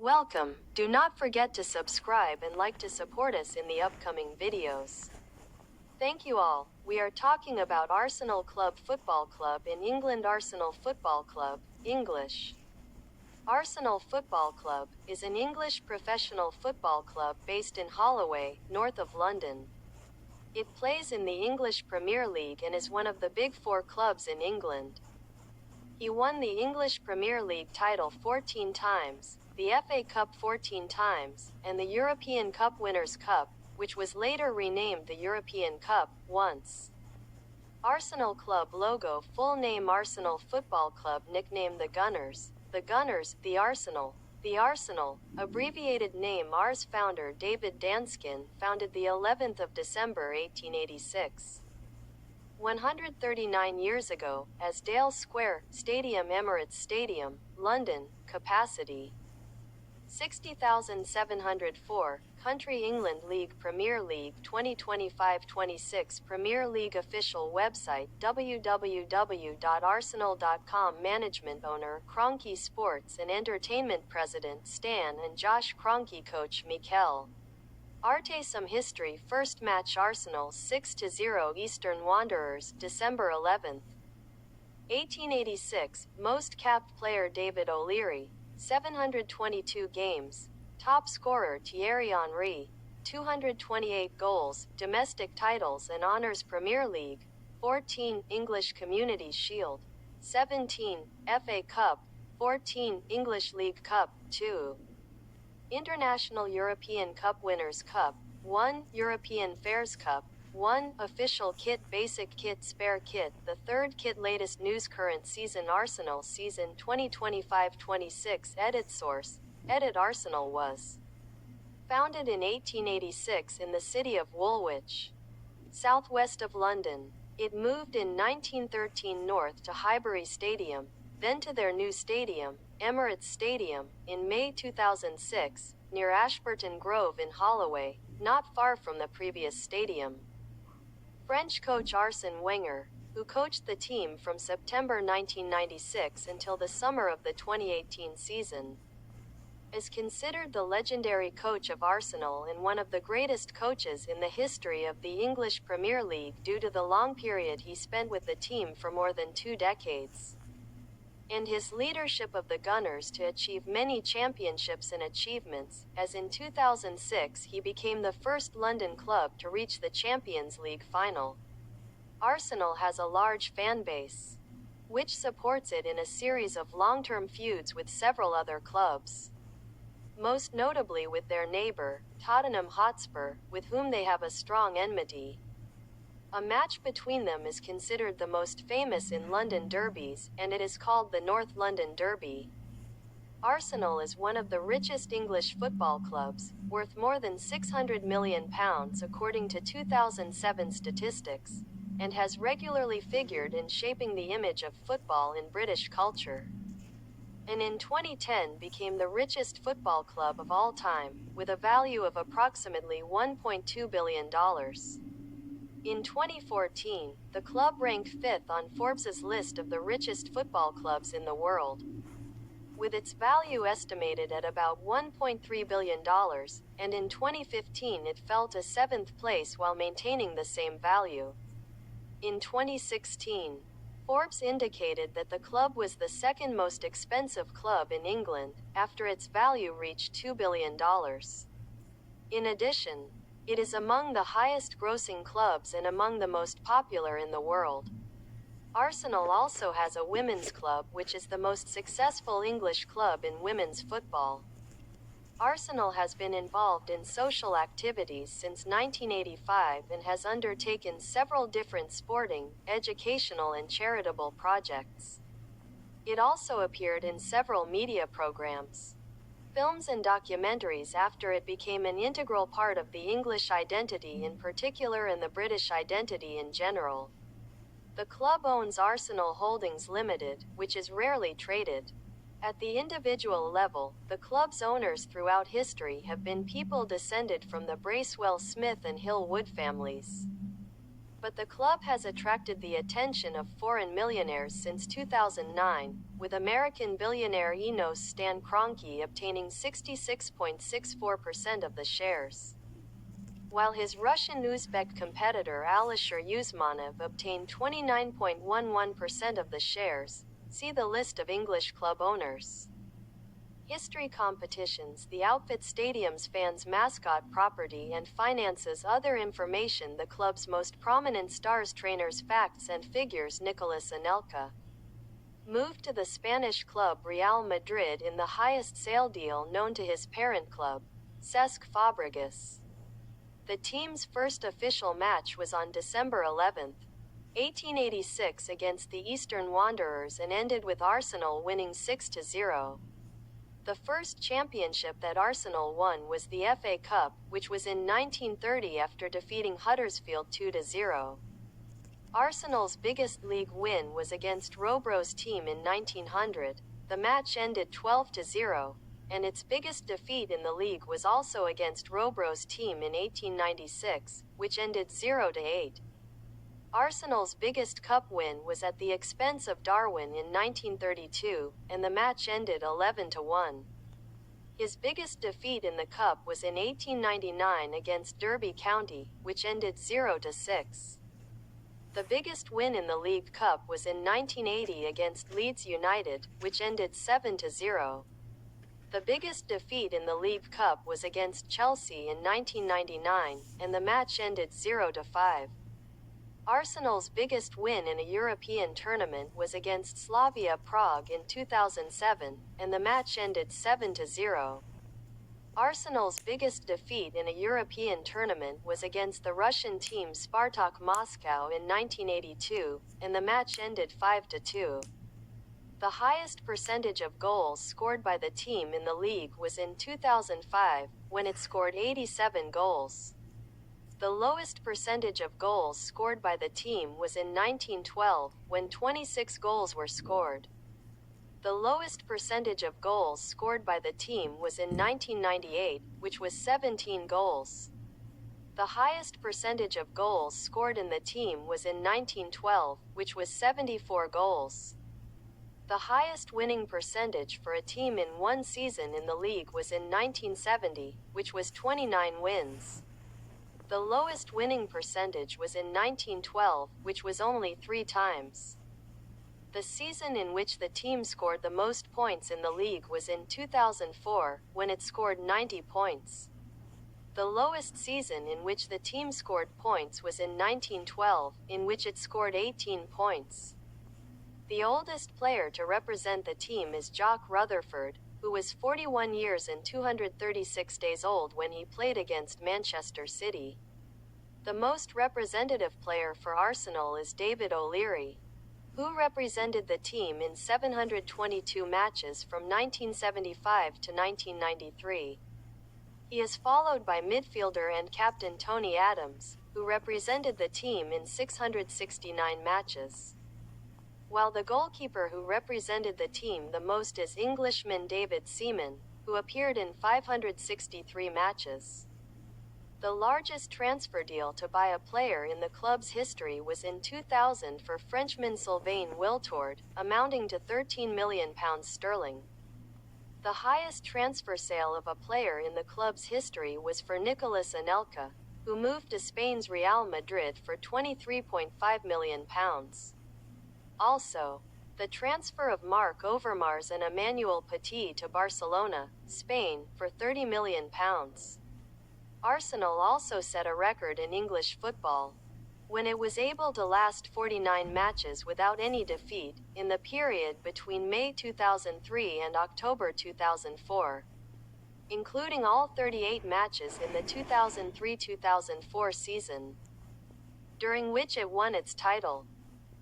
Welcome. Do not forget to subscribe and like to support us in the upcoming videos. Thank you all. We are talking about Arsenal Football Club in England. Arsenal Football Club, English. Arsenal Football Club is an English professional football club based in Holloway, north of London. It plays in the English Premier League and is one of the big four clubs in England. He won the English Premier League title 14 times, the FA Cup 14 times, and the European Cup Winners' Cup, which was later renamed the European Cup, once. Arsenal Club logo. Full name: Arsenal Football Club. Nickname: the Gunners. The Gunners, the Arsenal. The Arsenal, abbreviated name. Ars founder David Danskin, founded the 11th of December 1886. 139 years ago, as Dale Square, Stadium. Emirates Stadium, London, capacity 60,704, country England League. Premier League 2025-26. Premier League official website www.arsenal.com. Management: owner Kroenke. Sports and entertainment president Stan and Josh Kroenke. Coach Mikel Arte. Some history. First match: Arsenal 6-0 Eastern Wanderers, December 11, 1886. Most capped player: David O'Leary, 722 games. Top scorer: Thierry Henry, 228 goals. Domestic titles and honors: Premier League 14, English Community Shield 17, FA Cup 14, English League Cup 2, International European Cup Winners' Cup 1, European Fairs Cup 1, official kit: basic kit, spare kit. The third kit. Latest news: current season: Arsenal season 2025-26. Edit source: Edit. Arsenal was founded in 1886 in the city of Woolwich, southwest of London. It moved in 1913 north to Highbury Stadium, then to their new stadium, Emirates Stadium, in May 2006, near Ashburton Grove in Holloway, not far from the previous stadium. French coach Arsène Wenger, who coached the team from September 1996 until the summer of the 2018 season, is considered the legendary coach of Arsenal and one of the greatest coaches in the history of the English Premier League due to the long period he spent with the team for more than 2 decades, and his leadership of the Gunners to achieve many championships and achievements, as in 2006 he became the first London club to reach the Champions League final. Arsenal has a large fan base, which supports it in a series of long-term feuds with several other clubs, most notably with their neighbour, Tottenham Hotspur, with whom they have a strong enmity. A match between them is considered the most famous in London derbies, and it is called the North London Derby. Arsenal is one of the richest English football clubs, worth more than £600 million according to 2007 statistics, and has regularly figured in shaping the image of football in British culture, and in 2010 became the richest football club of all time, with a value of approximately $1.2 billion. In 2014, the club ranked 5th on Forbes's list of the richest football clubs in the world, with its value estimated at about $1.3 billion, and in 2015 it fell to 7th place while maintaining the same value. In 2016, Forbes indicated that the club was the second most expensive club in England, after its value reached $2 billion. In addition, it is among the highest grossing clubs and among the most popular in the world. Arsenal also has a women's club, which is the most successful English club in women's football. Arsenal has been involved in social activities since 1985 and has undertaken several different sporting, educational and charitable projects. It also appeared in several media programs, films and documentaries after it became an integral part of the English identity in particular and the British identity in general. The club owns Arsenal Holdings Limited, which is rarely traded. At the individual level, the club's owners throughout history have been people descended from the Bracewell Smith and Hill Wood families. But the club has attracted the attention of foreign millionaires since 2009, with American billionaire Enos Stan Kroenke obtaining 66.64% of the shares, while his Russian-Uzbek competitor Alisher Usmanov obtained 29.11% of the shares. See the list of English club owners. History competitions. The outfit stadium's fans' mascot property and finances. Other information. The club's most prominent stars, trainers, facts and figures. Nicolas Anelka moved to the Spanish club Real Madrid in the highest sale deal known to his parent club, Cesc Fabregas. The team's first official match was on December 11, 1886 against the Eastern Wanderers and ended with Arsenal winning 6-0. The first championship that Arsenal won was the FA Cup, which was in 1930 after defeating Huddersfield 2-0. Arsenal's biggest league win was against Robro's team in 1900. The match ended 12-0, and its biggest defeat in the league was also against Robro's team in 1896, which ended 0-8. Arsenal's biggest cup win was at the expense of Darwin in 1932, and the match ended 11-1. His biggest defeat in the cup was in 1899 against Derby County, which ended 0-6. The biggest win in the League Cup was in 1980 against Leeds United, which ended 7-0. The biggest defeat in the League Cup was against Chelsea in 1999, and the match ended 0-5. Arsenal's biggest win in a European tournament was against Slavia Prague in 2007, and the match ended 7-0. Arsenal's biggest defeat in a European tournament was against the Russian team Spartak Moscow in 1982, and the match ended 5-2. The highest percentage of goals scored by the team in the league was in 2005, when it scored 87 goals. The lowest percentage of goals scored by the team was in 1912, when 26 goals were scored. The lowest percentage of goals scored by the team was in 1998, which was 17 goals. The highest percentage of goals scored in the team was in 1912, which was 74 goals. The highest winning percentage for a team in one season in the league was in 1970, which was 29 wins. The lowest winning percentage was in 1912, which was only 3 times. The season in which the team scored the most points in the league was in 2004, when it scored 90 points. The lowest season in which the team scored points was in 1912, in which it scored 18 points. The oldest player to represent the team is Jock Rutherford, who was 41 years and 236 days old when he played against Manchester City. The most representative player for Arsenal is David O'Leary, who represented the team in 722 matches from 1975 to 1993. He is followed by midfielder and captain Tony Adams, who represented the team in 669 matches. While the goalkeeper who represented the team the most is Englishman David Seaman, who appeared in 563 matches. The largest transfer deal to buy a player in the club's history was in 2000 for Frenchman Sylvain Wiltord, amounting to £13 million. The highest transfer sale of a player in the club's history was for Nicolas Anelka, who moved to Spain's Real Madrid for £23.5 million. Also, the transfer of Marc Overmars and Emmanuel Petit to Barcelona, Spain, for £30 million. Arsenal also set a record in English football, when it was able to last 49 matches without any defeat, in the period between May 2003 and October 2004, including all 38 matches in the 2003-2004 season, during which it won its title,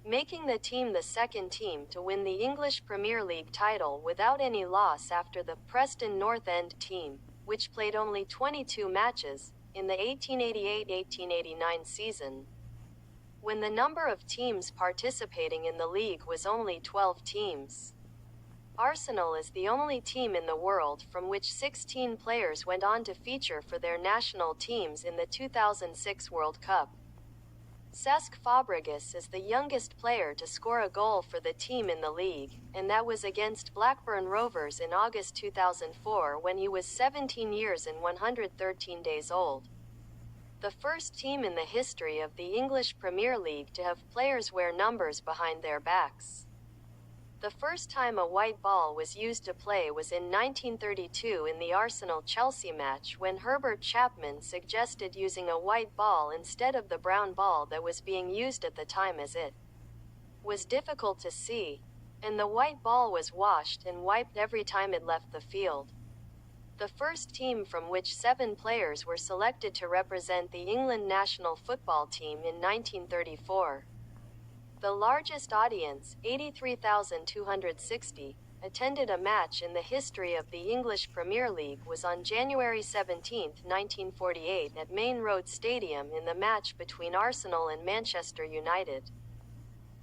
making the team the second team to win the English Premier League title without any loss after the Preston North End team, which played only 22 matches in the 1888-1889 season, when the number of teams participating in the league was only 12 teams. Arsenal is the only team in the world from which 16 players went on to feature for their national teams in the 2006 World Cup. Cesc Fabregas is the youngest player to score a goal for the team in the league, and that was against Blackburn Rovers in August 2004 when he was 17 years and 113 days old. The first team in the history of the English Premier League to have players wear numbers behind their backs. The first time a white ball was used to play was in 1932 in the Arsenal-Chelsea match when Herbert Chapman suggested using a white ball instead of the brown ball that was being used at the time, as it was difficult to see, and the white ball was washed and wiped every time it left the field. The first team from which 7 players were selected to represent the England national football team in 1934. The largest audience, 83,260, attended a match in the history of the English Premier League was on January 17, 1948 at Main Road Stadium in the match between Arsenal and Manchester United.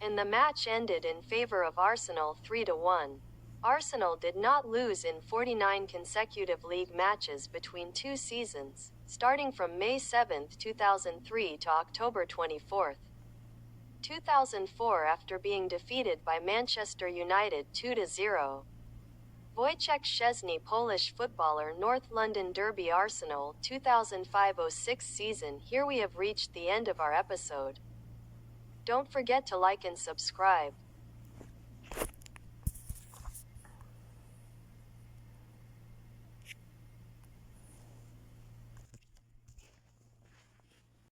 And the match ended in favour of Arsenal 3-1. Arsenal did not lose in 49 consecutive league matches between 2 seasons, starting from May 7, 2003 to October 24, 2004 after being defeated by Manchester United 2-0. Wojciech Szczesny, Polish footballer, North London Derby, Arsenal 2005-06 season. Here we have reached the end of our episode. Don't forget to like and subscribe.